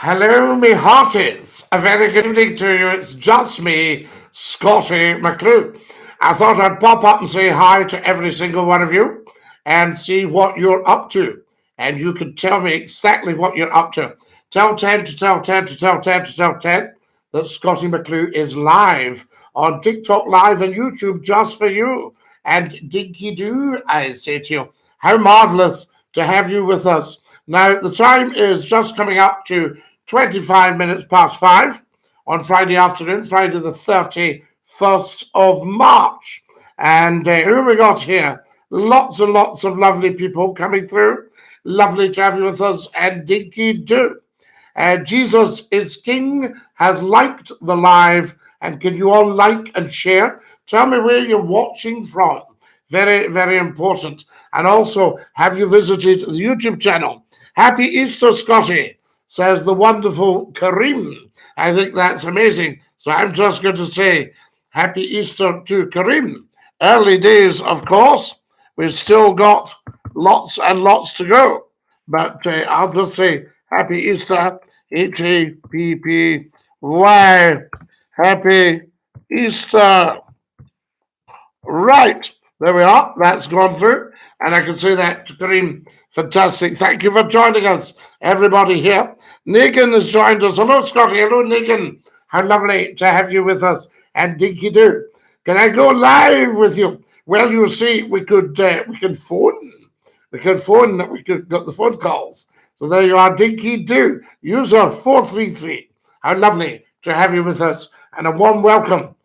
Hello, me hearties. A very good evening to you. It's just me, Scottie McCLUE. I thought I'd pop up and say hi to every single one of you and see what you're up to. And you can tell me exactly what you're up to. Tell 10 to tell 10 to tell 10 to tell 10 that Scottie McCLUE is live on TikTok Live and YouTube just for you. And DINKY-DOO, I say to you, how marvelous to have you with us. Now, the time is just coming up to 25 minutes past 5 on Friday afternoon, Friday the 31st of March. And who have we got here? Lots and lots of lovely people coming through. Lovely to have you with us. And DINKY-DOO. Jesus is King has liked the live. And can you all like and share? Tell me where you're watching from. Very, very important. And also, have you visited the YouTube channel? Happy Easter, Scottie, says the wonderful Kareem. I think that's amazing. So I'm just going to say Happy Easter to Kareem. Early days, of course. We've still got lots and lots to go. But I'll just say Happy Easter, Happy Happy Easter. Right. There we are. That's gone through. And I can say that to Kareem. Fantastic. Thank you for joining us, everybody here. Negan has joined us. Hello, Scottie. Hello, Negan. How lovely to have you with us. And DINKY-DOO. Can I go live with you? Well, you see, we can phone. We could phone. We could get the phone calls. So there you are, DINKY-DOO. User 433. How lovely to have you with us. And a warm welcome.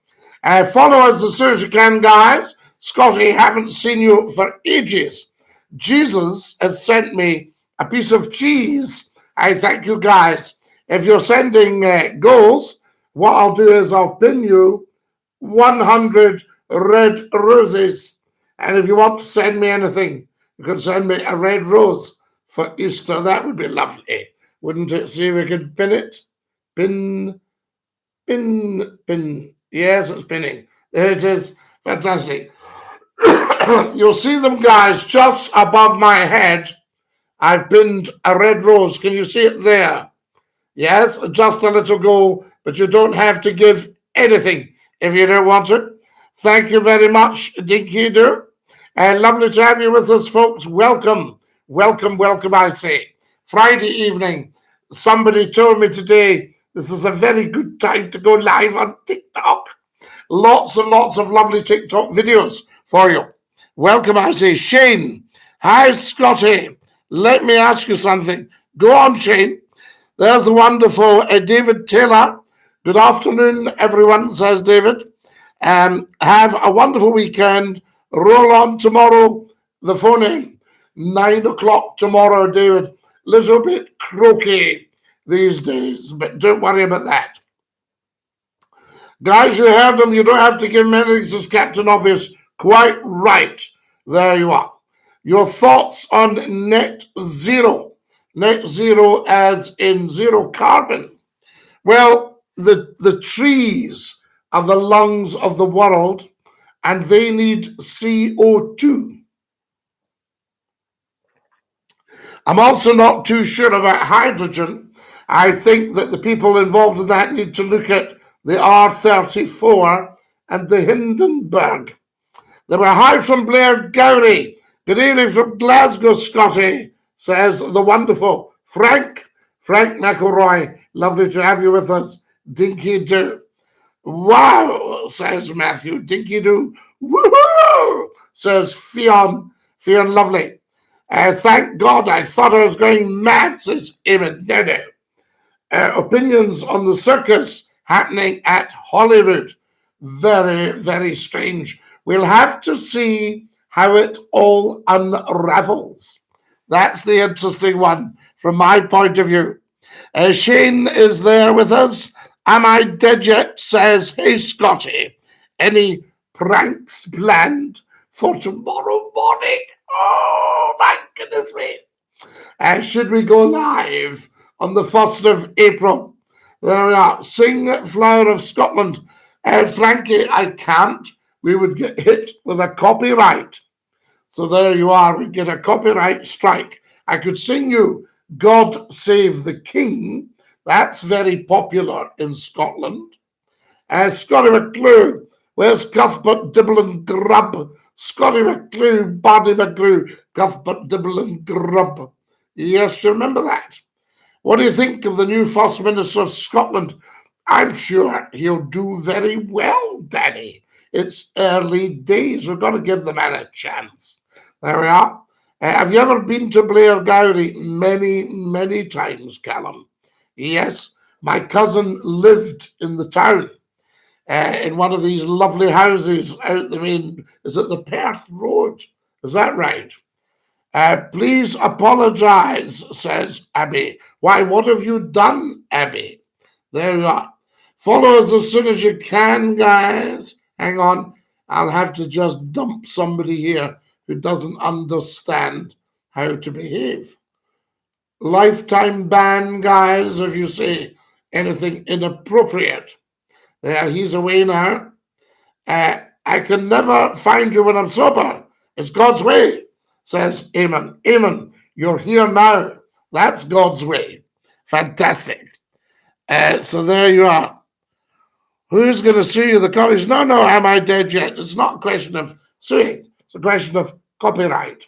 Follow us as soon as you can, guys. Scottie, haven't seen you for ages. Jesus has sent me a piece of cheese. I thank you, guys. If you're sending goals, what I'll do is I'll pin you 100 red roses. And if you want to send me anything, you can send me a red rose for Easter. That would be lovely, wouldn't it? See if we could pin it. Pin. Yes, it's pinning. There it is. Fantastic. You'll see them, guys, just above my head. I've pinned a red rose. Can you see it there? Yes, just a little goal, but you don't have to give anything if you don't want it. Thank you very much, DINKY-DOO. And lovely to have you with us, folks. Welcome, welcome, welcome, I say. Friday evening, somebody told me today this is a very good time to go live on TikTok. Lots and lots of lovely TikTok videos for you. Welcome, I say. Shane. Hi, Scottie. Let me ask you something. Go on, Shane. There's the wonderful David Taylor. Good afternoon, everyone, says David. Have a wonderful weekend. Roll on tomorrow, the phone in. 9 o'clock tomorrow, David. Little bit croaky these days, but don't worry about that. Guys, you heard them. You don't have to give him anything, says Captain Obvious. Quite right. There you are. Your thoughts on net zero. Net zero as in zero carbon. Well, the trees are the lungs of the world, and they need CO2. I'm also not too sure about hydrogen. I think that the people involved in that need to look at the R34 and the Hindenburg. They were hi from Blair Gowrie. Good evening from Glasgow, Scottie, says the wonderful Frank McElroy. Lovely to have you with us. DINKY-DOO. Wow, says Matthew. DINKY-DOO. Woohoo, says Fionn. Fionn, lovely. Thank God, I thought I was going mad, says Eamon. No. Opinions on the circus happening at Holyrood. Very, very strange. We'll have to see how it all unravels. That's the interesting one from my point of view. Shane is there with us. Am I dead yet? Says, hey, Scottie, any pranks planned for tomorrow morning? Oh, my goodness me. Should we go live on the 1st of April? There we are. Sing Flower of Scotland. Frankie, I can't. We would get hit with a copyright. So there you are. We get a copyright strike. I could sing you God Save the King. That's very popular in Scotland. Scottie McClue, where's Cuthbert Dibble and Grub? Scottie McClue, Barney McClue, Cuthbert Dibble and Grub. Yes, you remember that. What do you think of the new First Minister of Scotland? I'm sure he'll do very well, Danny. It's early days. We've got to give the man a chance. There we are. Have you ever been to Blairgowrie? Many, many times, Callum. Yes, my cousin lived in the town in one of these lovely houses out the main. Is it the Perth Road? Is that right? Please apologise, says Abby. Why, what have you done, Abby? There you are. Follow us as soon as you can, guys. Hang on. I'll have to just dump somebody here who doesn't understand how to behave. Lifetime ban, guys, if you say anything inappropriate. There, he's away now. I can never find you when I'm sober. It's God's way, says Eamon. Eamon, you're here now. That's God's way. Fantastic. So there you are. Who's going to sue you? The college? No, am I dead yet? It's not a question of suing. It's a question of copyright.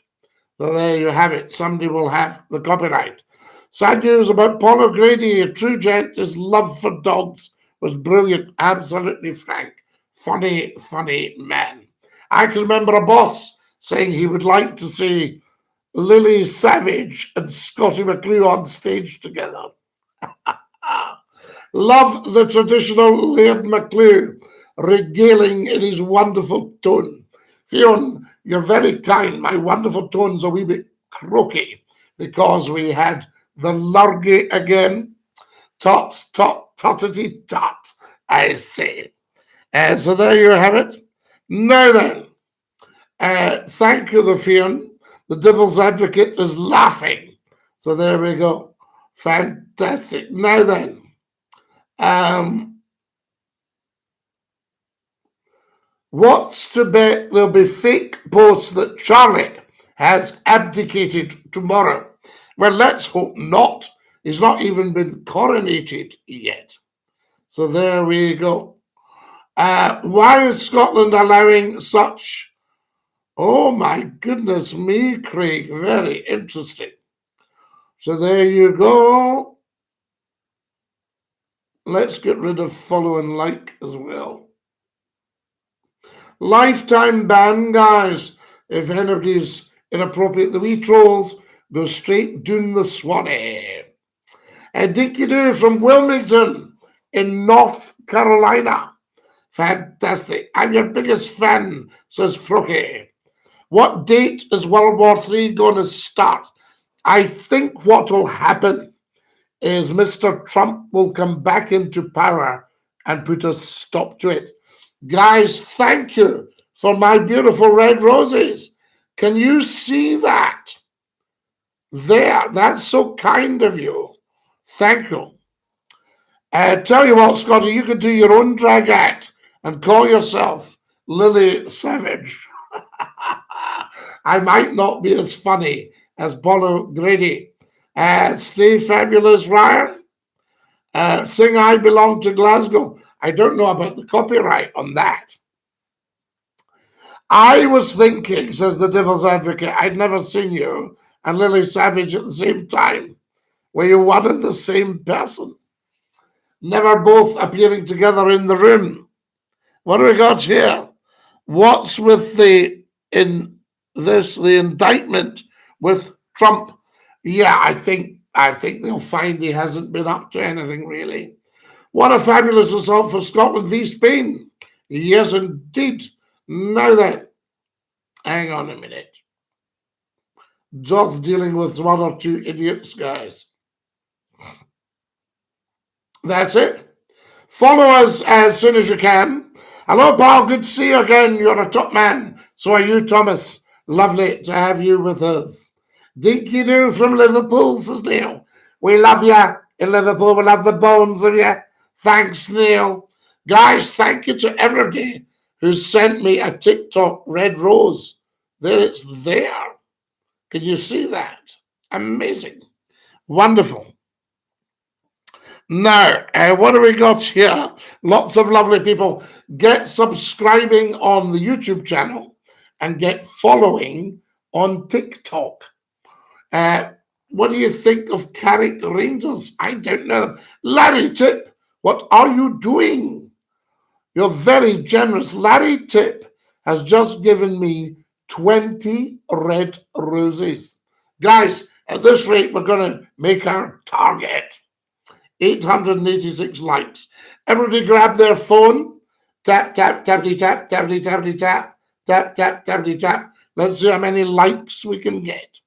So there you have it. Somebody will have the copyright. Sad news about Paul O'Grady, a true gent. His love for dogs was brilliant. Absolutely frank. Funny, funny man. I can remember a boss saying he would like to see Lily Savage and Scottie McClue on stage together. Love the traditional Laird McClue regaling in his wonderful tone. Fionn, you're very kind. My wonderful tone's a wee bit croaky because we had the lurgy again. Tot, tot, tottity, tot, I say. So there you have it. Now then, thank you, the Fionn. The devil's advocate is laughing. So there we go. Fantastic. Now then, what's to bet there'll be fake posts that Charlie has abdicated tomorrow? Well, let's hope not. He's not even been coronated yet. So there we go. Why is Scotland allowing such? Oh my goodness me, Craig. Very interesting. So there you go. Let's get rid of follow and like as well. Lifetime ban, guys. If anybody's inappropriate, the wee trolls go straight down the Swanee. DINKY-DOO from Wilmington in North Carolina. Fantastic. I'm your biggest fan, says Frookie. What date is World War III going to start? I think what will happen is Mr. Trump will come back into power and put a stop to it. Guys, thank you for my beautiful red roses. Can you see that? There, that's so kind of you. Thank you. Tell you what, Scotty, you could do your own drag act and call yourself Lily Savage. I might not be as funny as Paulo Grady. Stay fabulous, Ryan. Sing I Belong to Glasgow. I don't know about the copyright on that. I was thinking, says the devil's advocate, I'd never seen you and Lily Savage at the same time. Were you one and the same person? Never both appearing together in the room. What do we got here? What's with the indictment with Trump? Yeah, I think they'll find he hasn't been up to anything really. What a fabulous result for Scotland v Spain. Yes, indeed. Now then, hang on a minute. Just dealing with one or two idiots, guys. That's it. Follow us as soon as you can. Hello, pal. Good to see you again. You're a top man. So are you, Thomas. Lovely to have you with us. DINKY-DOO from Liverpool, says Neil. We love you in Liverpool. We love the bones of you. Thanks, Neil. Guys, thank you to everybody who sent me a TikTok red rose. There it's there. Can you see that? Amazing. Wonderful. Now, what do we got here? Lots of lovely people. Get subscribing on the YouTube channel and get following on TikTok. What do you think of Carrick Rangers? I don't know. Larry Tip, what are you doing? You're very generous. Larry Tip has just given me 20 red roses. Guys, at this rate, we're going to make our target. 886 likes. Everybody grab their phone. Tap, tap, tappity, tap, tappity, tappity, tap, tap, tap, tappity, tap. Let's see how many likes we can get.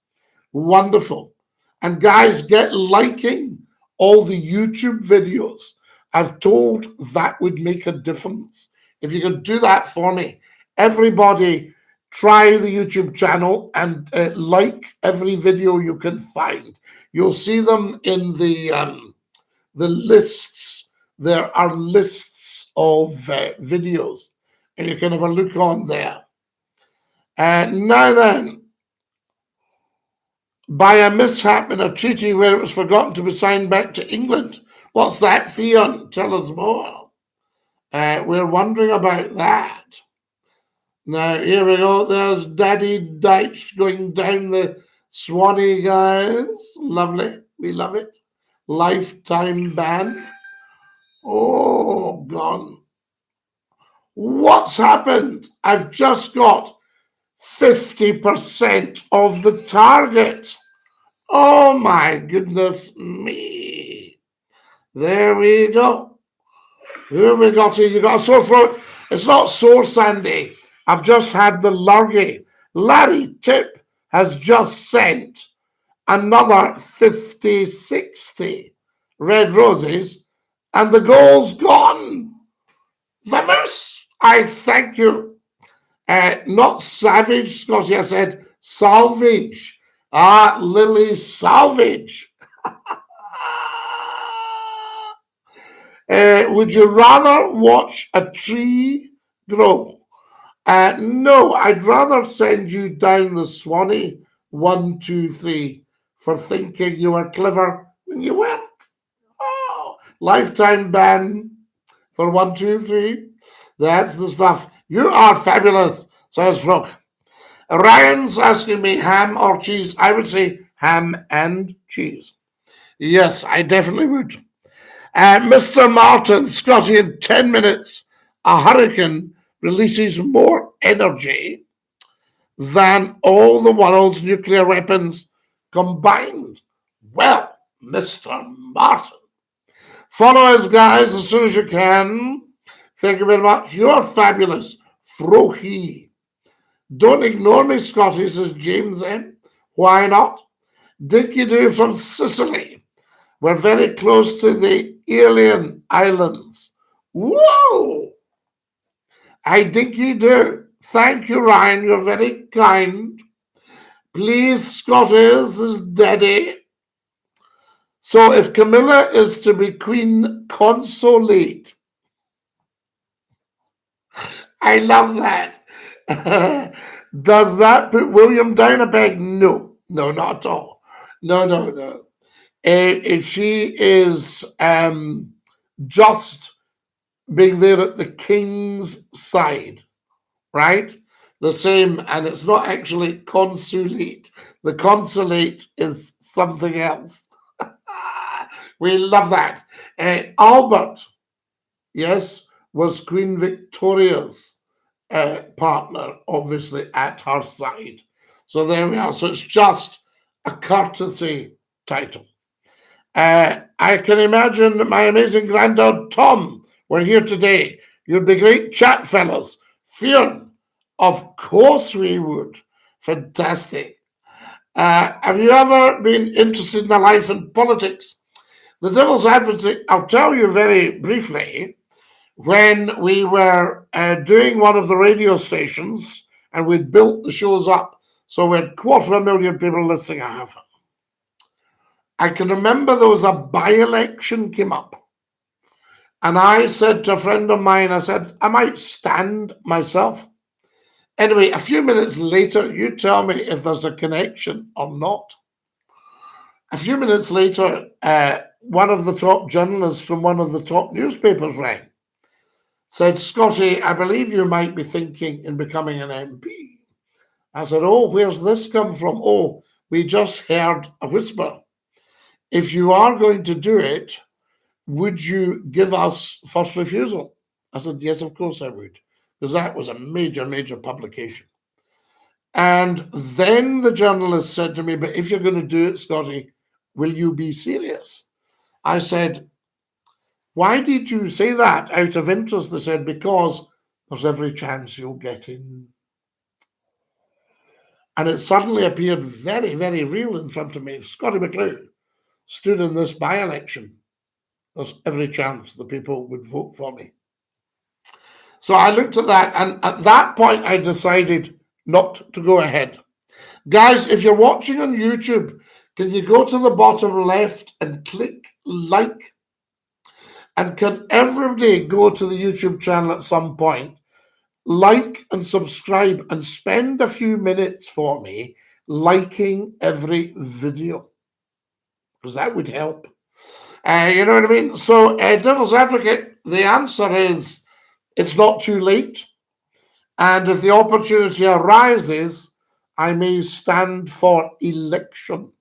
Wonderful. And guys, get liking all the YouTube videos. I've told that would make a difference. If you could do that for me, everybody try the YouTube channel and like every video you can find. You'll see them in the lists. There are lists of videos, and you can have a look on there. Now then, by a mishap in a treaty where it was forgotten to be signed back to England. What's that, Theon? Tell us more. We're wondering about that. Now, here we go. There's Daddy Deitch going down the Swanee, guys. Lovely. We love it. Lifetime ban. Oh, gone. What's happened? I've just got 50% of the target. Oh my goodness me. There we go. Who have we got here? You got a sore throat? It's not sore, Sandy. I've just had the lurgy. Larry Tip has just sent another 50, 60 red roses, and the goal's gone. The moose. I thank you. Not savage, Scotty. I said salvage. Lily Salvage. Would you rather watch a tree grow? No, I'd rather send you down the Swanee 1, 2, 3 for thinking you were clever when you weren't. Oh, lifetime ban for 1, 2, 3. That's the stuff. You are fabulous, says Brooke. Ryan's asking me ham or cheese. I would say ham and cheese. Yes, I definitely would. Mr. Martin, Scotty, in 10 minutes, a hurricane releases more energy than all the world's nuclear weapons combined. Well, Mr. Martin, follow us, guys, as soon as you can. Thank you very much. You're fabulous. Frohi. Don't ignore me, Scotty, says James M. Why not? Dinky-Doo from Sicily. We're very close to the Alien Islands. Whoa! Hi, Dinky-Doo. Thank you, Ryan. You're very kind. Please, Scotty's is Daddy. So if Camilla is to be Queen Consolate, I love that. Does that put William down a peg? No, not at all. No. If she is just being there at the king's side, right? The same, and it's not actually consulate. The consulate is something else. We love that. Albert, yes, was Queen Victoria's partner, obviously, at her side. So there we are. So it's just a courtesy title. I can imagine my amazing granddad, Tom, were here today. You'd be great chat fellows. Fionn, of course we would. Fantastic. Have you ever been interested in the life and politics? The Devil's Advocate, I'll tell you very briefly, when we were doing one of the radio stations and we'd built the shows up, so we had 250,000 people listening, I can remember there was a by-election came up. And I said to a friend of mine, I said, I might stand myself. Anyway, a few minutes later, you tell me if there's a connection or not. A few minutes later, one of the top journalists from one of the top newspapers rang, said, Scotty, I believe you might be thinking in becoming an MP. I said, oh, where's this come from? Oh, we just heard a whisper. If you are going to do it, would you give us first refusal? I said, yes, of course I would, because that was a major, major publication. And then the journalist said to me, but if you're going to do it, Scotty, will you be serious? I said, why did you say that out of interest? They said, because there's every chance you'll get in. And it suddenly appeared very, very real in front of me. If Scotty McClue stood in this by-election, there's every chance the people would vote for me. So I looked at that, and at that point, I decided not to go ahead. Guys, if you're watching on YouTube, can you go to the bottom left and click like? And can everybody go to the YouTube channel at some point, like and subscribe, and spend a few minutes for me liking every video? Because that would help. You know what I mean? So, Devil's Advocate, the answer is it's not too late. And if the opportunity arises, I may stand for election.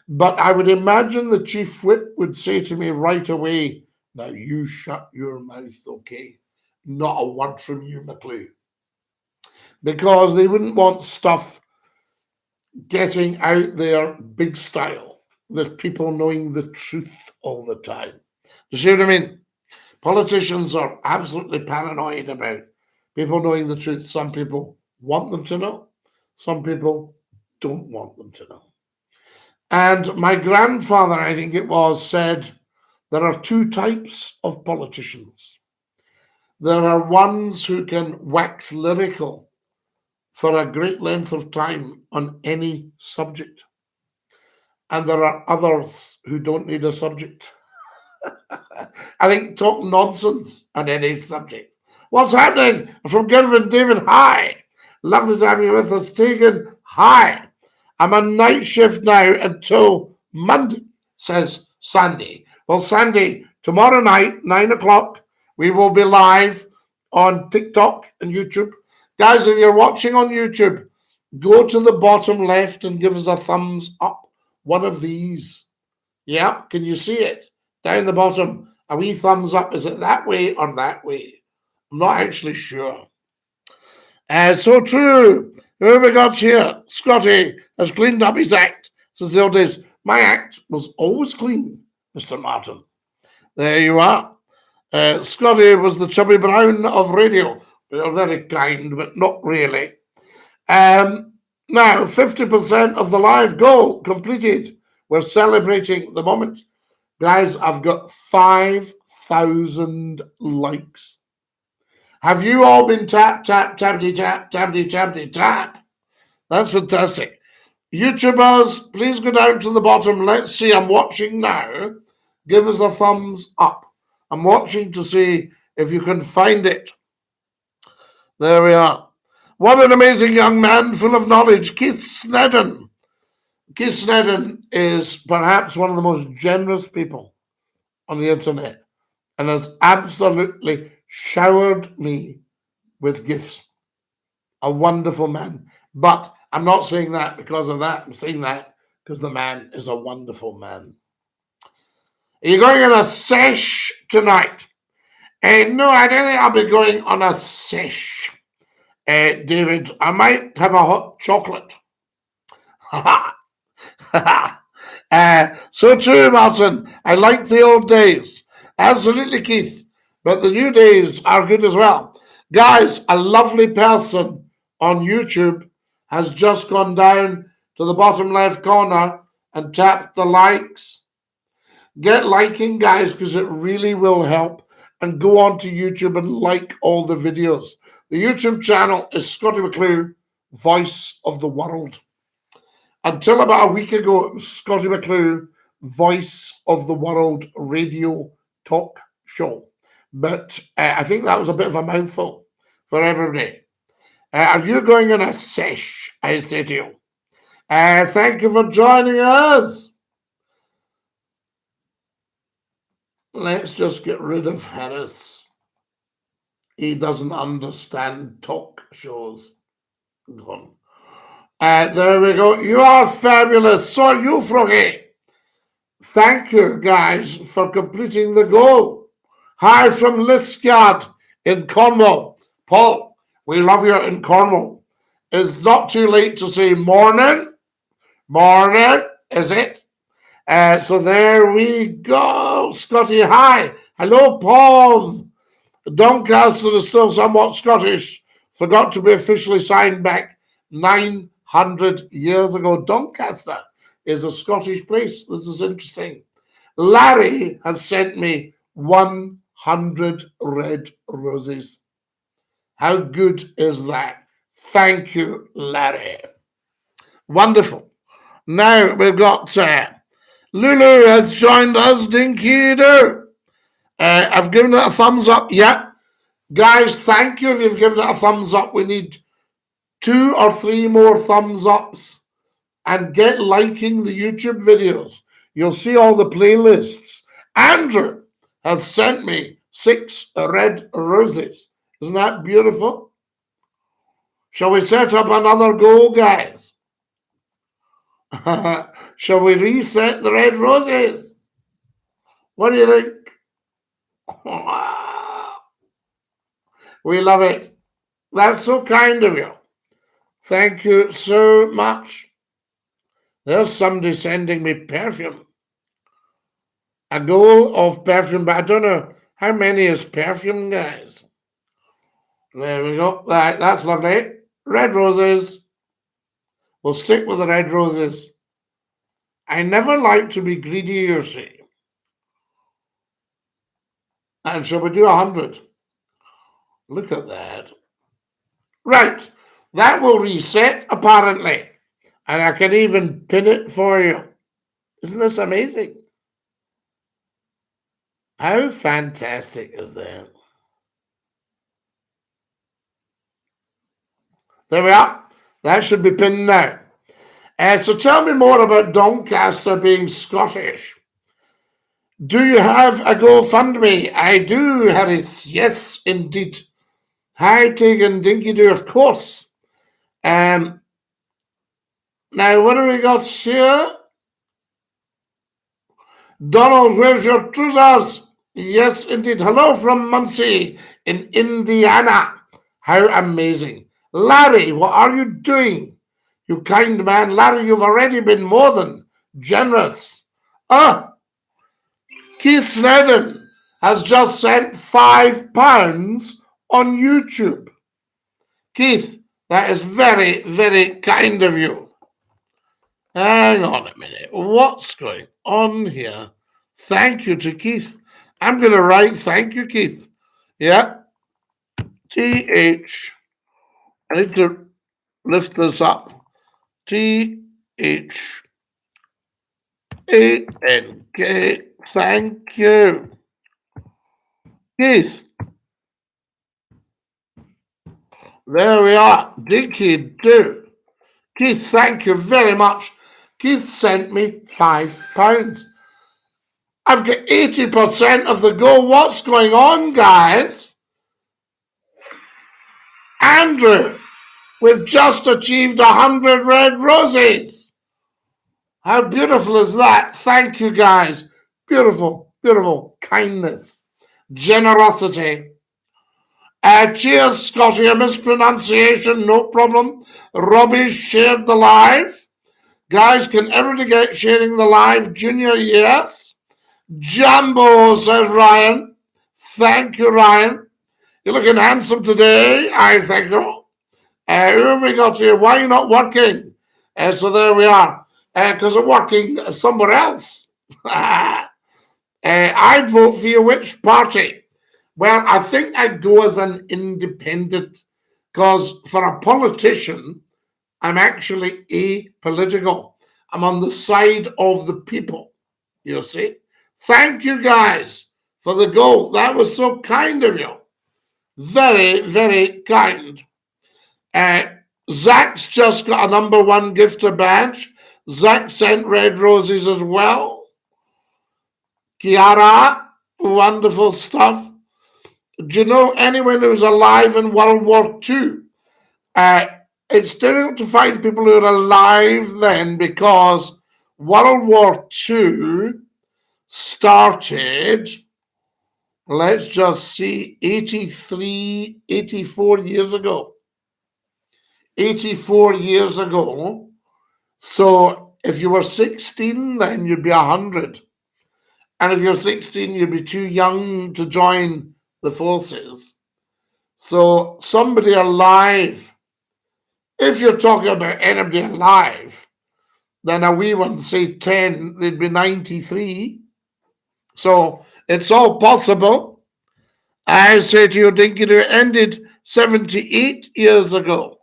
But I would imagine the Chief Whip would say to me right away, now you shut your mouth, okay? Not a word from you, McClue. Because they wouldn't want stuff getting out there big style, that people knowing the truth all the time. You see what I mean? Politicians are absolutely paranoid about people knowing the truth. Some people want them to know. Some people don't want them to know. And my grandfather, I think it was, said there are two types of politicians. There are ones who can wax lyrical for a great length of time on any subject. And there are others who don't need a subject. I think talk nonsense on any subject. What's happening? From Gilvin David, hi. Lovely to have you with us. Tegan, hi. I'm on night shift now until Monday, says Sandy. Well, Sandy, tomorrow night, 9 o'clock, we will be live on TikTok and YouTube. Guys, if you're watching on YouTube, go to the bottom left and give us a thumbs up. One of these. Yeah, can you see it? Down the bottom, a wee thumbs up. Is it that way or that way? I'm not actually sure. So true. Who have we got here? Scotty has cleaned up his act since the old days. My act was always clean, Mr. Martin. There you are. Scotty was the Chubby Brown of radio. You're very kind, but not really. Now, 50% of the live goal completed. We're celebrating the moment. Guys, I've got 5,000 likes. Have you all been tap, tap, tappity, tap, tappity, tappity, tap? That's fantastic. YouTubers, please go down to the bottom. Let's see. I'm watching now. Give us a thumbs up. I'm watching to see if you can find it. There we are. What an amazing young man full of knowledge, Keith Snedden. Keith Snedden is perhaps one of the most generous people on the internet and has absolutely showered me with gifts. A wonderful man. But I'm not saying that because of that. I'm saying that because the man is a wonderful man. Are you going on a sesh tonight? No, I don't think I'll be going on a sesh, David. I might have a hot chocolate. So true, Martin. I like the old days. Absolutely, Keith. But the new days are good as well. Guys, a lovely person on YouTube has just gone down to the bottom left corner and tapped the likes. Get liking, guys, because it really will help. And go on to YouTube and like all the videos. The YouTube channel is Scotty McClue, Voice of the World. Until about a week ago, it was Scotty McClue, Voice of the World radio talk show. But I think that was a bit of a mouthful for everybody. Are you going on a sesh, I say to you? Thank you for joining us. Let's just get rid of Harris. He doesn't understand talk shows. Gone. There we go. You are fabulous. So are you, Froggy. Thank you, guys, for completing the goal. Hi from Liskeard in Cornwall. Paul, we love you in Cornwall. It's not too late to say morning. Morning, is it? So there we go. Scotty, hi. Hello, Paul. Doncaster is still somewhat Scottish. Forgot to be officially signed back 900 years ago. Doncaster is a Scottish place. This is interesting. Larry has sent me 100 red roses. How good is that? Thank you, Larry. Wonderful. Now we've got Lulu has joined us. Dinky-Doo. I've given it a thumbs up. Yeah. Guys, thank you if you've given it a thumbs up. We need 2 or 3 more thumbs ups. And get liking the YouTube videos. You'll see all the playlists. Andrew has sent me 6 red roses. Isn't that beautiful? Shall we set up another goal, guys? Shall we reset the red roses? What do you think? We love it. That's so kind of you. Thank you so much. There's somebody sending me perfume. A goal of perfume, but I don't know how many is perfume, guys. There we go. That's lovely. Red roses. We'll stick with the red roses. I never like to be greedy, you see. And shall we do 100? Look at that. Right. That will reset, apparently. And I can even pin it for you. Isn't this amazing? How fantastic is that? There we are. That should be pinned now. So tell me more about Doncaster being Scottish. Do you have a GoFundMe? I do, Harris. Yes, indeed. Hi, Tegan Dinky-Doo, of course. Now, what do we got here? Donald, where's your trousers? Yes, indeed. Hello from Muncie in Indiana. How amazing. Larry, what are you doing? You kind man. Larry, you've already been more than generous. Keith Snedden has just sent £5 on YouTube. Keith, that is very, very kind of you. Hang on a minute. What's going on here? Thank you to Keith. I'm going to write thank you, Keith. Yeah. TH. I need to lift this up. THANK. Thank you. Keith. There we are. Dinky-Doo. Keith, thank you very much. Keith sent me £5. I've got 80% of the goal. What's going on, guys? Andrew, we've just achieved 100 red roses. How beautiful is that? Thank you, guys. Beautiful, beautiful kindness, generosity. Cheers, Scotty. A mispronunciation, no problem. Robbie shared the live. Guys, can everybody get sharing the live? Junior, yes. Jumbo, says Ryan. Thank you, Ryan. You're looking handsome today. I thank you. Who have we got here? Why are you not working? So there we are. Because I'm working somewhere else. I'd vote for you. Which party? Well, I think I'd go as an independent. Because for a politician, I'm actually apolitical. I'm on the side of the people. You see? Thank you, guys, for the goal. That was so kind of you. Very, very kind. Zach's just got a #1 gifter badge. Zach sent red roses as well. Kiara, Wonderful stuff. Do you know anyone who was alive in World War II? It's difficult to find people who are alive then because World War II started, let's just see, 84 years ago. 84 years ago. So if you were 16, then you'd be 100. And if you're 16, you'd be too young to join the forces. So somebody alive, if you're talking about anybody alive, then a wee one, say 10, they'd be 93. So it's all possible. I say to you, Dinky-Doo ended 78 years ago.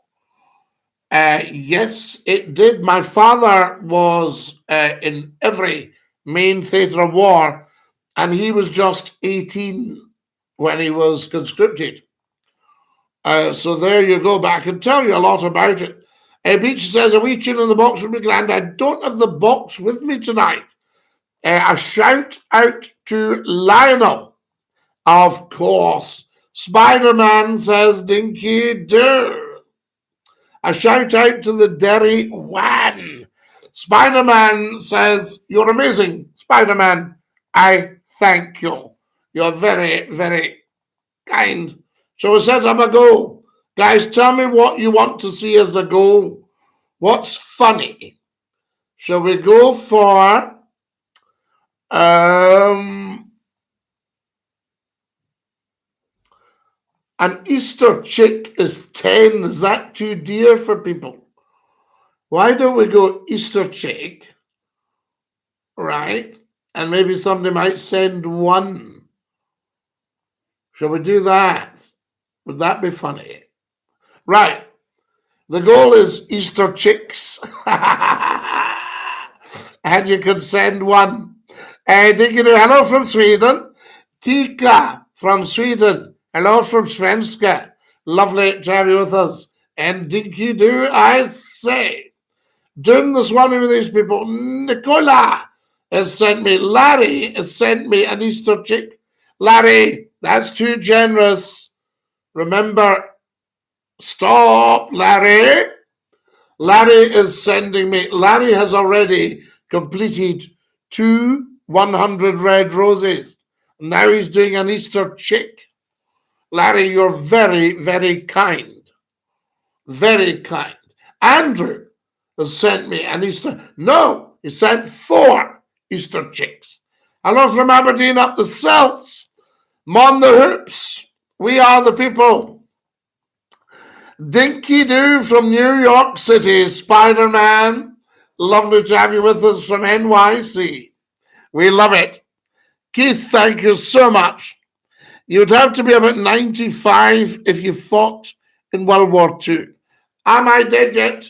Yes, it did. My father was in every main theatre of war, and he was just 18 when he was conscripted. So there you go, but I can tell you a lot about it. Beach says, a wee tune in the box would be grand. I don't have the box with me tonight. A shout out to Lionel, of course. Spider-Man says, Dinky-Doo. A shout out to the Derry Wan. Spider-Man says, you're amazing, Spider-Man. I thank you. You're very, very kind. So we set up a goal. Guys, tell me what you want to see as a goal. What's funny? Shall we go for an Easter chick is 10? Is that too dear for people? Why don't we go Easter chick, right? And maybe somebody might send one. Shall we do that? Would that be funny? Right. The goal is Easter chicks. And you can send one. Hello from Sweden. Tika from Sweden. Hello from Svenska. Lovely to have you with us. And Dinky-Doo, I say. Doing this one with these people. Nicola has sent me. Larry has sent me an Easter chick. Larry, that's too generous. Remember, stop, Larry. Larry is sending me. Larry has already completed 2 100 red roses. Now he's doing an Easter chick. Larry, you're very, very kind. Very kind. Andrew has sent me an Easter. No, he sent 4 Easter chicks. Hello from Aberdeen up the Celts. Mon the hoops. We are the people. Dinky-Doo from New York City. Spider-Man. Lovely to have you with us from NYC. We love it. Keith, thank you so much. You'd have to be about 95 if you fought in World War II. Am I dead yet?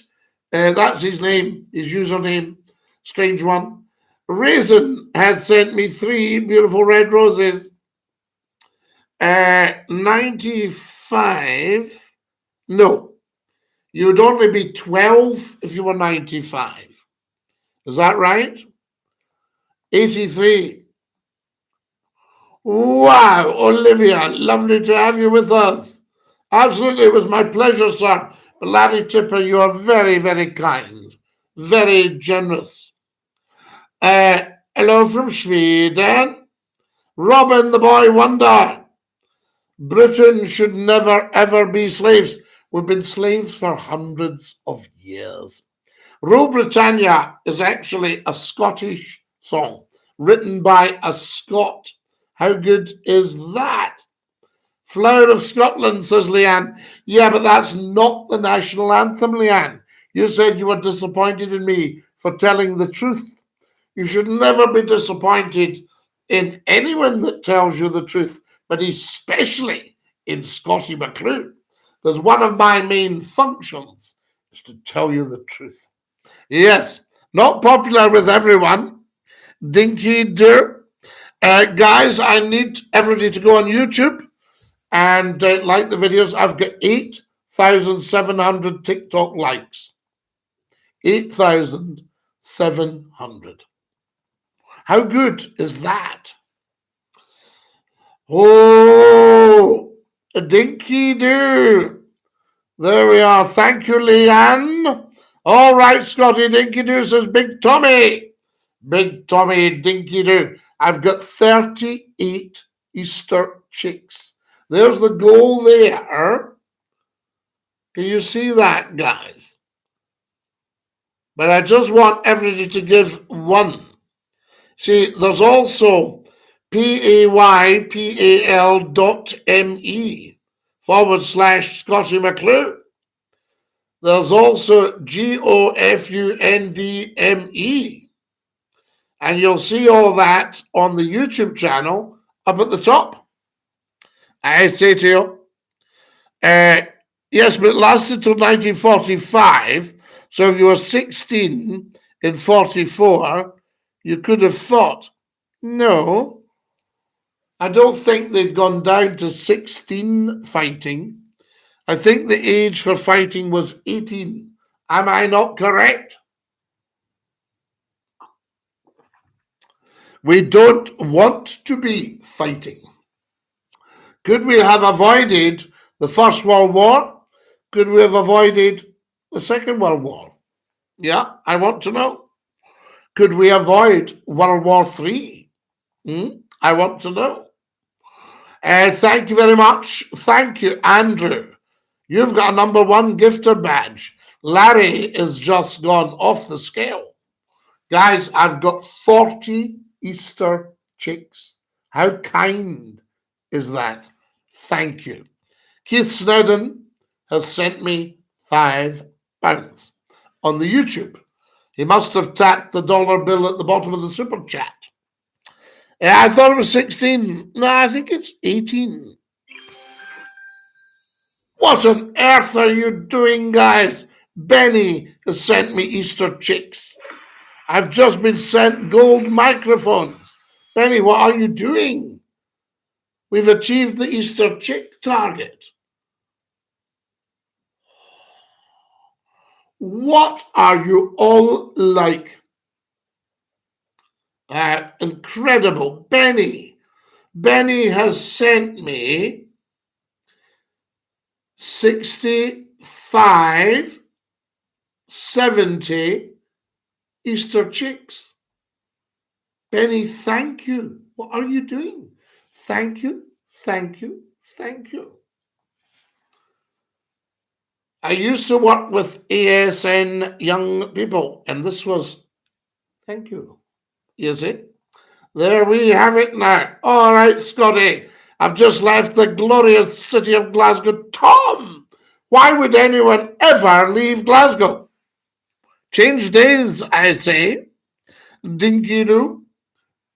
That's his name, his username. Strange one. Raisin has sent me 3 beautiful red roses. 95. No. You'd only be 12 if you were 95. Is that right? 83. Wow, Olivia, lovely to have you with us. Absolutely, it was my pleasure, sir. But Larry Tipper, you are very, very kind, very generous. Hello from Sweden. Robin the Boy Wonder. Britain should never, ever be slaves. We've been slaves for hundreds of years. Rule Britannia is actually a Scottish song written by a Scot. How good is that? Flower of Scotland, says Leanne. Yeah, but that's not the national anthem, Leanne. You said you were disappointed in me for telling the truth. You should never be disappointed in anyone that tells you the truth, but especially in Scottie McClue, because one of my main functions is to tell you the truth. Yes, not popular with everyone. Dinky-Doo. Guys, I need everybody to go on YouTube and like the videos. I've got 8,700 TikTok likes. 8,700. How good is that? Oh, Dinky-Doo. There we are. Thank you, Leanne. All right, Scotty Dinky-Doo says Big Tommy. Big Tommy Dinky-Doo. I've got 38 Easter chicks. There's the goal there. Can you see that, guys? But I just want everybody to give one. See, there's also paypal.me/Scotty McClue. There's also GOFUNDME. And you'll see all that on the YouTube channel up at the top. I say to you, yes, but it lasted till 1945. So if you were 16 in 44, you could have thought, no, I don't think they'd gone down to 16 fighting. I think the age for fighting was 18. Am I not correct? We don't want to be fighting. Could we have avoided the First World War? Could we have avoided the Second World War? Yeah, I want to know. Could we avoid World War III? I want to know. Thank you very much. Thank you, Andrew. You've got a #1 gifter badge. Larry is just gone off the scale. Guys, I've got 40 Easter chicks. How kind is that? Thank you. Keith Snedden has sent me £5 on the YouTube. He must have tapped the dollar bill at the bottom of the super chat. I thought it was 16. No, I think it's 18. What on earth are you doing, guys? Benny has sent me Easter chicks. I've just been sent gold microphones. Benny, what are you doing? We've achieved the Easter chick target. What are you all like? Incredible. Benny has sent me 65, 70 Easter chicks. Benny, thank you. What are you doing? Thank you, thank you, thank you. I used to work with ASN young people, and this was, thank you. You see? There we have it now. All right, Scotty, I've just left the glorious city of Glasgow. Tom, why would anyone ever leave Glasgow? Change days, I say. Dinky-Doo.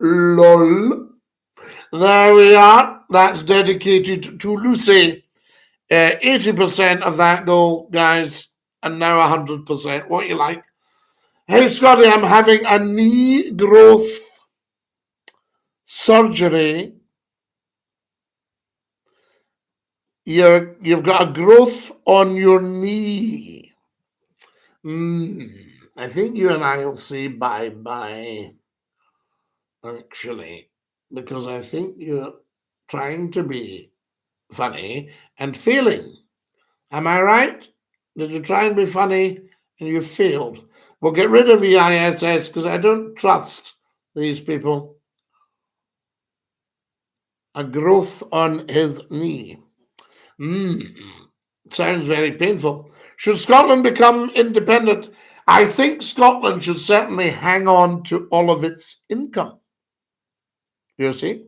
Lol. There we are. That's dedicated to Lucy. 80% of that goal, guys, and now 100%. What you like? Hey, Scotty, I'm having a knee growth surgery. You've got a growth on your knee. I think you and I will say bye-bye, actually, because I think you're trying to be funny and failing. Am I right? Did you try and be funny and you failed? We'll get rid of EISS because I don't trust these people. A growth on his knee. Sounds very painful. Should Scotland become independent? I think Scotland should certainly hang on to all of its income. You see?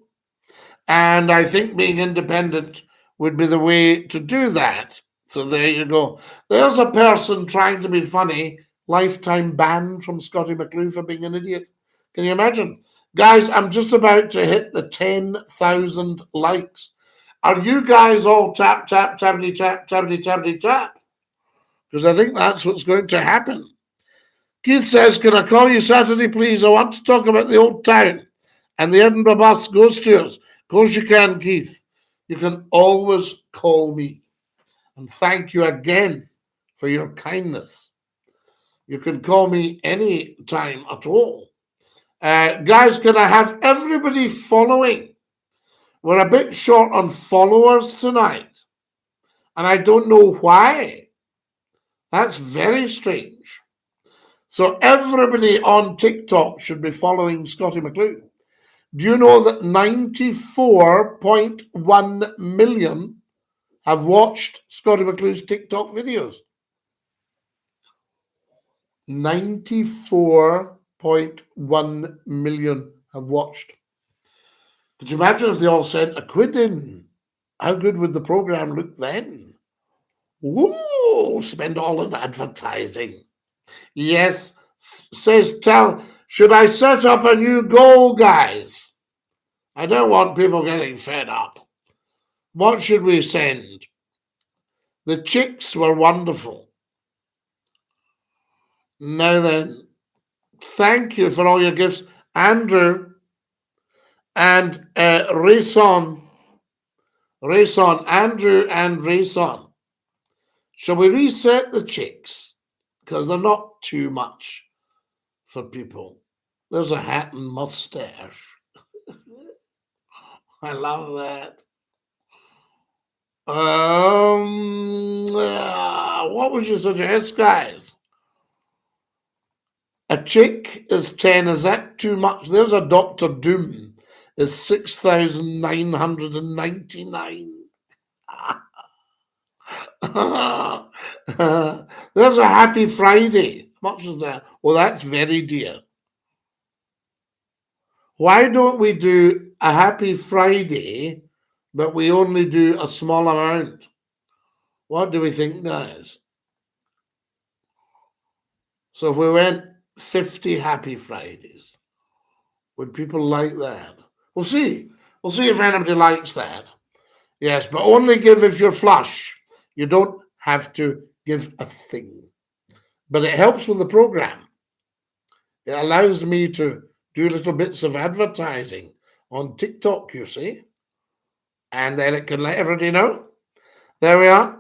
And I think being independent would be the way to do that. So there you go. There's a person trying to be funny, lifetime ban from Scotty McClue for being an idiot. Can you imagine? Guys, I'm just about to hit the 10,000 likes. Are you guys all tap, tap, tappity, tap, tappity, tappity, tap? Because I think that's what's going to happen. Keith says, can I call you Saturday, please? I want to talk about the old town and the Edinburgh bus goes to us. Of course you can, Keith. You can always call me. And thank you again for your kindness. You can call me any time at all. Guys, can I have everybody following We're a bit short on followers tonight, and I don't know why. That's very strange. So everybody on TikTok should be following Scottie McClue. Do you know that 94.1 million have watched Scottie McClue's TikTok videos? 94.1 million have watched. Could you imagine if they all sent a quid in? How good would the program look then? Woo! Spend all on advertising. Yes, says should I set up a new goal, guys? I don't want people getting fed up. What should we send? The chicks were wonderful. Now then, thank you for all your gifts, Andrew and Rayson, Andrew and Rayson. Shall we reset the chicks? Because they're not too much for people. There's a hat and mustache. I love that. What would you suggest, guys? A chick is 10. Is that too much? There's a Dr. Doom. Is 6,999. There's a Happy Friday. How much is that? Well, that's very dear. Why don't we do a Happy Friday, but we only do a small amount? What do we think, guys? So if we went 50 Happy Fridays, would people like that? We'll see. We'll see if anybody likes that. Yes, but only give if you're flush. You don't have to give a thing. But it helps with the program. It allows me to do little bits of advertising on TikTok, you see. And then it can let everybody know. There we are.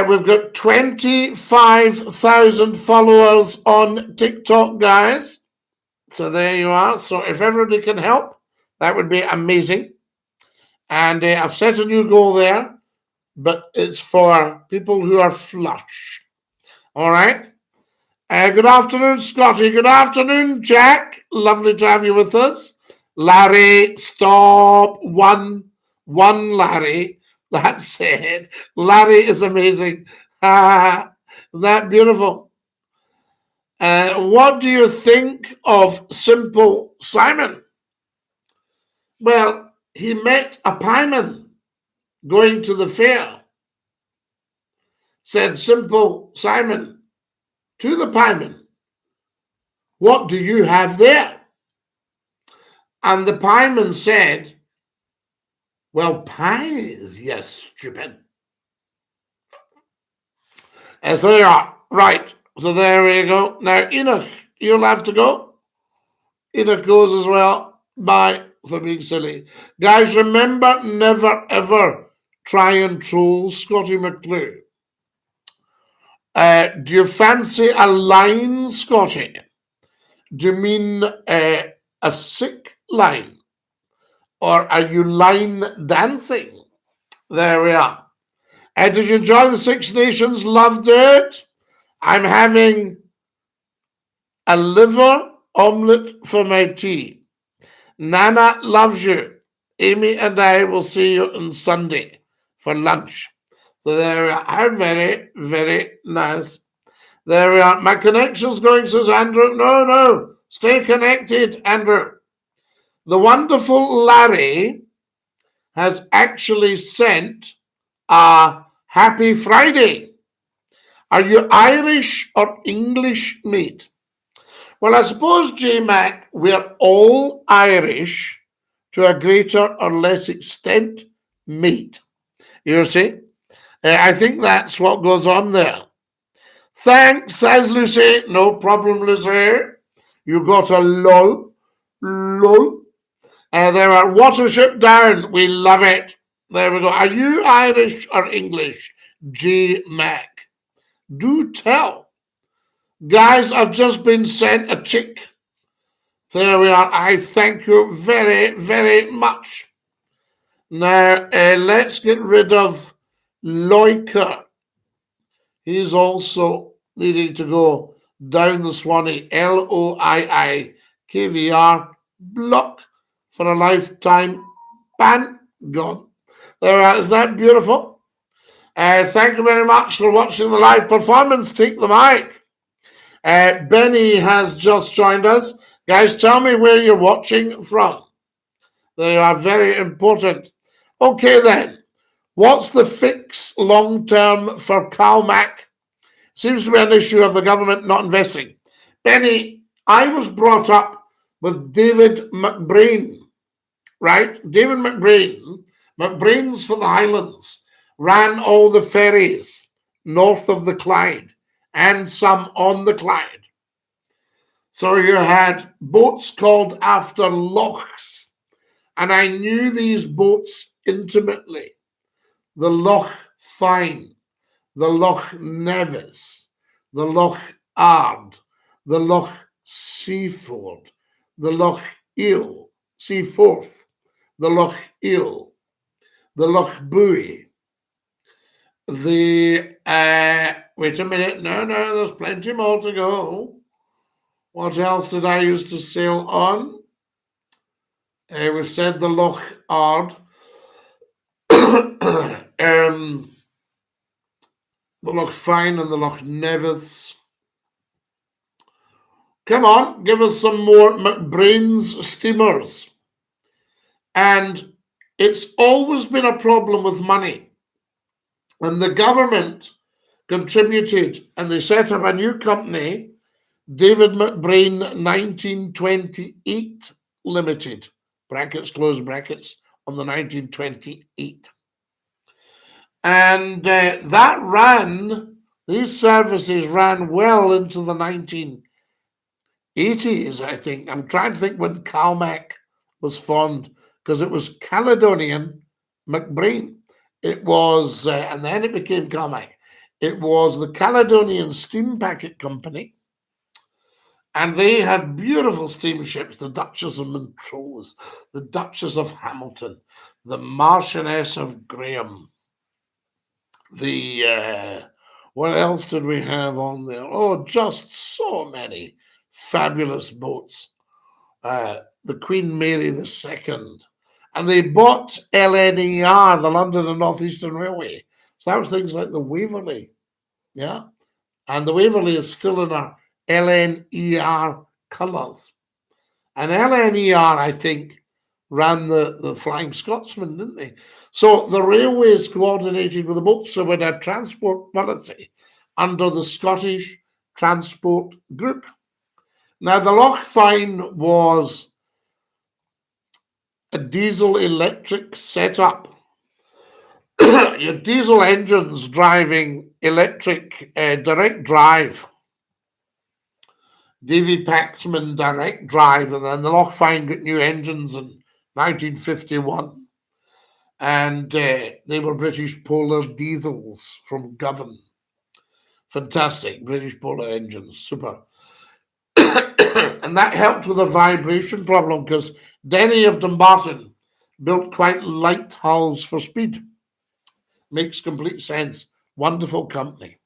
We've got 25,000 followers on TikTok, guys. So there you are. So if everybody can help, that would be amazing. And I've set a new goal there, but it's for people who are flush. All right. Good afternoon, Scotty. Good afternoon, Jack. Lovely to have you with us. Larry, stop. One, Larry. That's it. Larry is amazing. That beautiful. What do you think of Simple Simon? Well, he met a pieman going to the fair. Said Simple Simon to the pieman, what do you have there? And the pieman said, well, pies, yes, stupid. And so they are. Right. So there we go. Now, Enoch, you'll have to go. Enoch goes as well. Bye for being silly. Guys, remember, never, ever try and troll Scottie McClue. Do you fancy a line, Scottie? Do you mean a sick line? Or are you line dancing? There we are. Did you enjoy the Six Nations? Loved it. I'm having a liver omelette for my tea. Nana loves you. Amy and I will see you on Sunday for lunch. So there we are. How very, very nice. There we are. My connection's going, says Andrew. No. Stay connected, Andrew. The wonderful Larry has actually sent a Happy Friday. Are you Irish or English, mate? Well, I suppose, J-Mac, we're all Irish to a greater or less extent, mate. You see? I think that's what goes on there. Thanks, says Lucy. No problem, Lucy. You got a lol. Lol. There are Watership Down. We love it. There we go. Are you Irish or English? J-Mac. Do tell. Guys, I've just been sent a chick. There we are. I thank you very, very much. Now, let's get rid of Loiker. He's also needing to go down the Swanee. LOIIKVR. Block for a lifetime ban. Gone. There, isn't that beautiful? Thank you very much for watching the live performance. Take the mic. Benny has just joined us. Guys, tell me where you're watching from. They are very important. Okay, then. What's the fix long term for CalMac? Seems to be an issue of the government not investing. Benny, I was brought up with David McBrain, right? David McBrain's for the Highlands, ran all the ferries north of the Clyde and some on the Clyde. So you had boats called after lochs, and I knew these boats intimately. The Loch Fyne, the Loch Nevis, the Loch Ard, the Loch Seaford, the Loch Seaforth, the Loch Eel, the Loch Buoy, the, wait a minute, no, there's plenty more to go. What else did I used to sail on? We said the Loch Ard, the Loch Fyne and the Loch Nevis. Come on, give us some more McBrain's steamers. And it's always been a problem with money. And the government contributed, and they set up a new company, David McBrain 1928 Limited, brackets, close brackets, on the 1928. And that ran, these services ran well into the 1980s, I think. I'm trying to think when CalMac was formed, because it was Caledonian McBrain. It was, and then it became CalMac. It was the Caledonian Steam Packet Company, and they had beautiful steamships, the Duchess of Montrose, the Duchess of Hamilton, the Marchioness of Graham, the, what else did we have on there? Oh, just so many fabulous boats. The Queen Mary II. And they bought LNER, the London and North Eastern Railway. So that was things like the Waverley, yeah? And the Waverley is still in our LNER colours. And LNER, I think, ran the Flying Scotsman, didn't they? So the railways coordinated with the boats, so we had a transport policy under the Scottish Transport Group. Now, the Loch Fyne was a diesel-electric setup. Your diesel engines driving electric direct drive. Davy Paxman direct drive, and then the Loch Fyne got new engines in 1951. And they were British Polar diesels from Govan. Fantastic, British Polar engines, super. And that helped with the vibration problem, because Denny of Dumbarton built quite light hulls for speed. Makes complete sense. Wonderful company.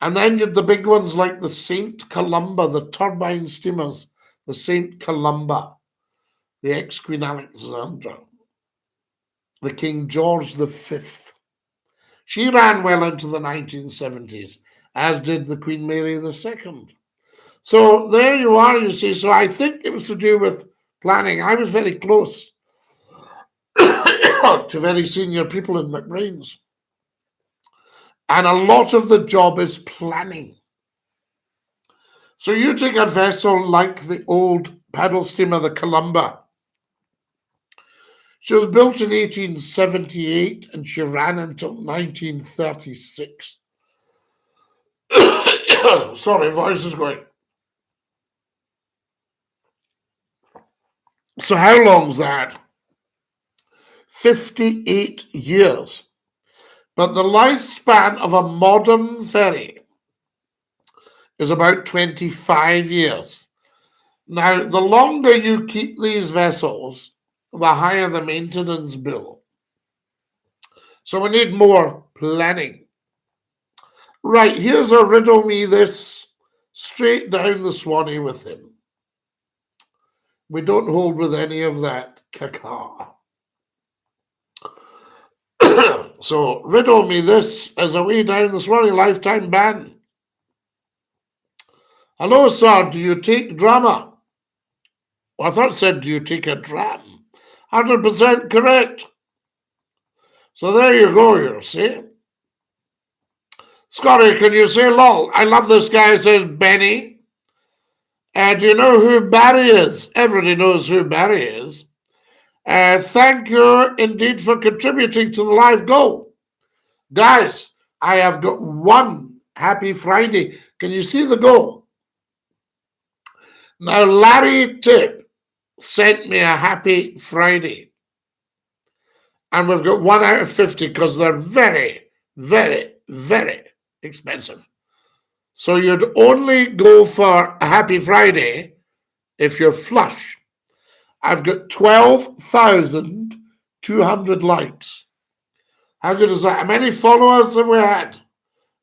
And then you had the big ones like the St. Columba, the turbine steamers, the St. Columba, the ex-Queen Alexandra, the King George V. She ran well into the 1970s, as did the Queen Mary II. So there you are, you see. So I think it was to do with planning. I was very close to very senior people in McBrain's. And a lot of the job is planning. So you take a vessel like the old paddle steamer, the Columba. She was built in 1878 and she ran until 1936. Sorry, voice is going. So how long's that? 58 years. But the lifespan of a modern ferry is about 25 years. Now, the longer you keep these vessels, the higher the maintenance bill. So we need more planning. Right, here's a riddle me this, straight down the Swanee with him. We don't hold with any of that caca. So riddle me this as a way down the Swanee lifetime ban. Hello, sir, do you take drama? Well, I thought it said, do you take a dram? 100% correct. So there you go, you see. Scotty, can you say lol? I love this guy, says Benny. And you know who Barry is? Everybody knows who Barry is. Thank you indeed for contributing to the live goal. Guys, I have got one happy Friday. Can you see the goal? Now, Larry Tip sent me a happy Friday. And we've got 1 out of 50 because they're very, very, very expensive. So you'd only go for a happy Friday if you're flush. I've got 12,200 likes. How good is that? How many followers have we had?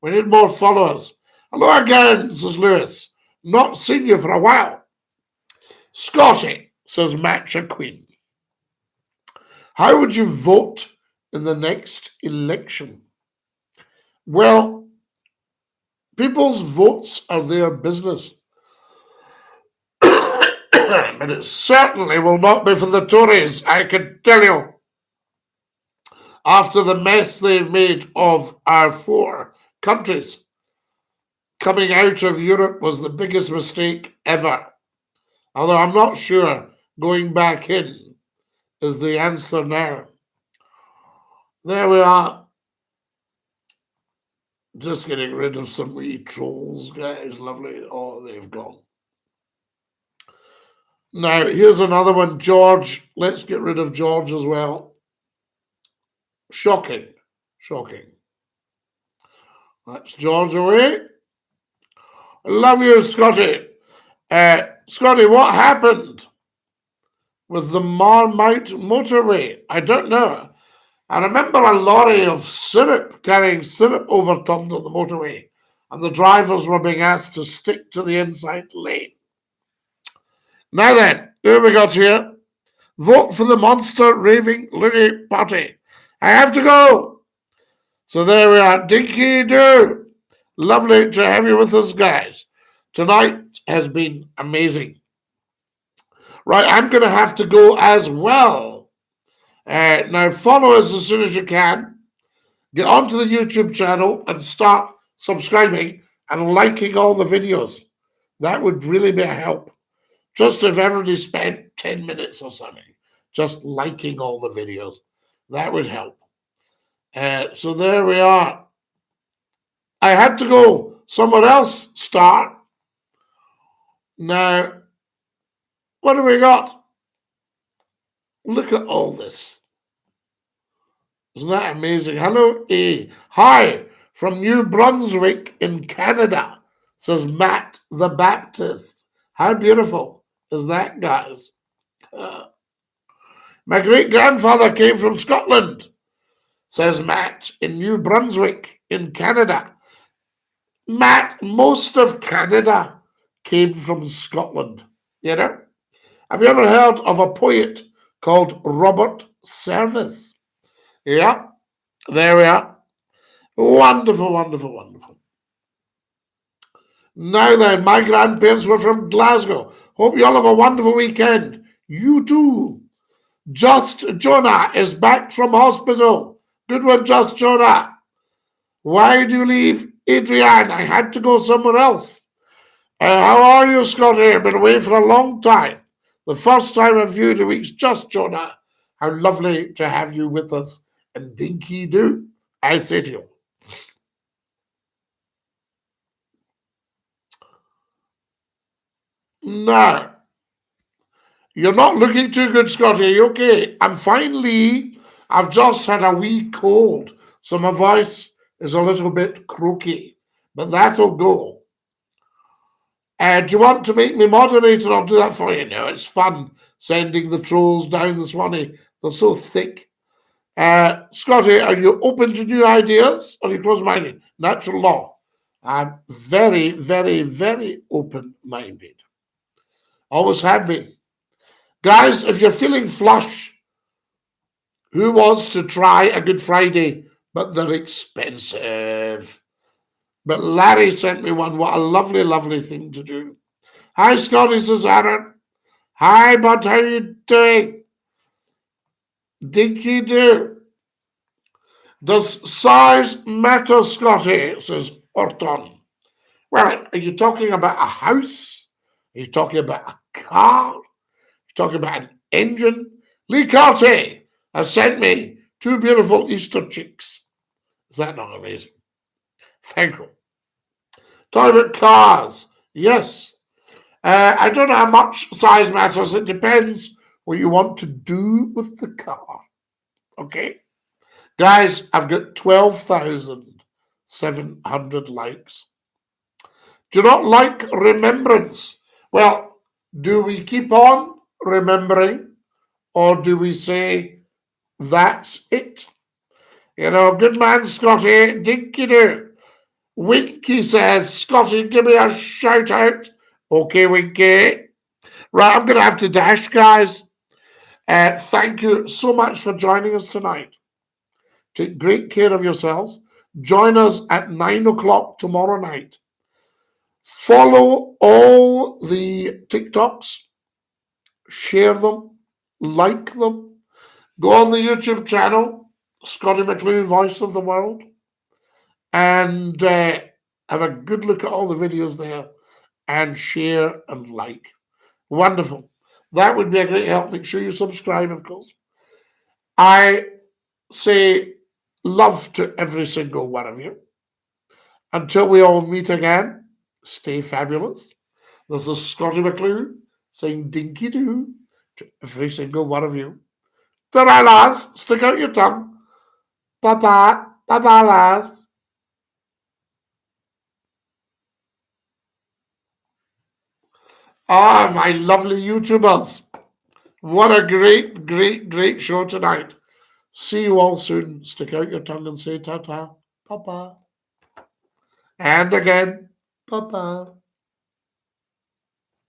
We need more followers. Hello again, says Lewis. Not seen you for a while. Scotty, says Matcha Queen. How would you vote in the next election? Well, people's votes are their business. But it certainly will not be for the Tories, I can tell you. After the mess they've made of our 4 countries, coming out of Europe was the biggest mistake ever. Although I'm not sure going back in is the answer now. There we are. Just getting rid of some wee trolls, guys. Lovely. Oh, they've gone. Now, here's another one. George. Let's get rid of George as well. Shocking. Shocking. That's George away. I love you, Scotty. Scotty, what happened with the Marmite motorway? I don't know. I remember a lorry of syrup carrying syrup overturned on the motorway, and the drivers were being asked to stick to the inside lane. Now then, who have we got here? Vote for the monster raving loony party. I have to go. So there we are. Dinky-Doo. Lovely to have you with us, guys. Tonight has been amazing. Right, I'm going to have to go as well. Now, follow us as soon as you can. Get onto the YouTube channel and start subscribing and liking all the videos. That would really be a help. Just if everybody spent 10 minutes or something, just liking all the videos. That would help. So there we are. I had to go somewhere else, start. Now, what have we got? Look at all this. Isn't that amazing? Hello, A. Hi, from New Brunswick in Canada, says Matt the Baptist. How beautiful is that, guys? My great-grandfather came from Scotland, says Matt in New Brunswick in Canada. Matt, most of Canada came from Scotland, you know? Have you ever heard of a poet called Robert Service? Yeah, there we are. Wonderful, wonderful, wonderful. Now then, my grandparents were from Glasgow. Hope you all have a wonderful weekend. You too. Just Jonah is back from hospital. Good one, Just Jonah. Why did you leave, Adrienne? I had to go somewhere else. How are you, Scotty? I've been away for a long time. The first time I've viewed a week's Just Jonah. How lovely to have you with us. And Dinky-Doo, I say to you. Now, you're not looking too good, Scotty. Are you okay? I'm fine, Lee. I've just had a wee cold, so my voice is a little bit croaky, but that'll go. Do you want to make me moderator? I'll do that for you now. It's fun sending the trolls down the Swanee. They're so thick. Scotty, are you open to new ideas or are you closed-minded? Natural law. I'm very, very, very open-minded. Always have been. Guys, if you're feeling flush, who wants to try a Good Friday? But they're expensive. But Larry sent me one. What a lovely, lovely thing to do. Hi, Scotty, says Aaron. Hi, bud, how you doing? Dinky-Doo. Does size matter, Scotty? Says Orton. Well, are you talking about a house? Are you talking about a car? Are you talking about an engine? Lee Carty has sent me 2 beautiful Easter chicks. Is that not amazing? Thank you. Talking about cars. Yes. I don't know how much size matters. It depends what you want to do with the car. Okay? Guys, I've got 12,700 likes. Do you not like remembrance? Well, do we keep on remembering or do we say that's it? You know, good man, Scotty. Dinky-Doo. Winky says, Scotty, give me a shout out. Okay, Winky. Right, I'm going to have to dash, guys. Thank you so much for joining us tonight. Take great care of yourselves. Join us at 9 o'clock tomorrow night. Follow all the TikToks. Share them. Like them. Go on the YouTube channel, Scotty McCLUE, Voice of the World. And have a good look at all the videos there. And share and like. Wonderful. That would be a great help. Make sure you subscribe, of course. I say love to every single one of you. Until we all meet again, stay fabulous. This is Scotty McCLUE saying Dinky-Doo to every single one of you. Ta-ra, lads. Stick out your tongue. Bye-bye. Bye-bye, lads. Ah, my lovely YouTubers. What a great, great, great show tonight. See you all soon. Stick out your tongue and say ta-ta. Bye-bye. And again, bye-bye.